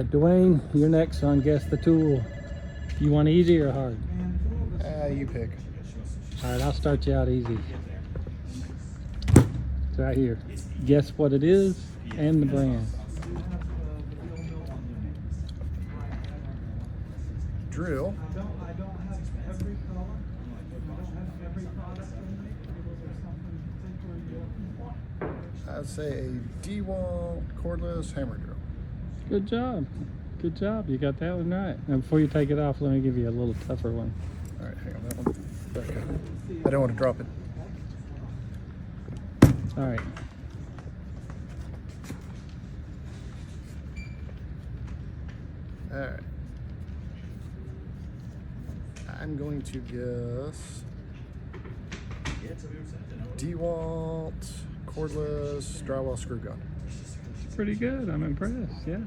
right, Dwayne, you're next on Guess the Tool. You want easy or hard? You pick. All right, I'll start you out easy. It's right here. Guess what it is and the brand. Drill. I'd say a DeWalt cordless hammer drill. Good job. Good job. You got that one right. Now, before you take it off, let me give you a little tougher one. All right, hang on, that one. Okay. I don't want to drop it. All right. All right. I'm going to guess DeWalt cordless drywall screw gun. Pretty good. I'm impressed. Yeah.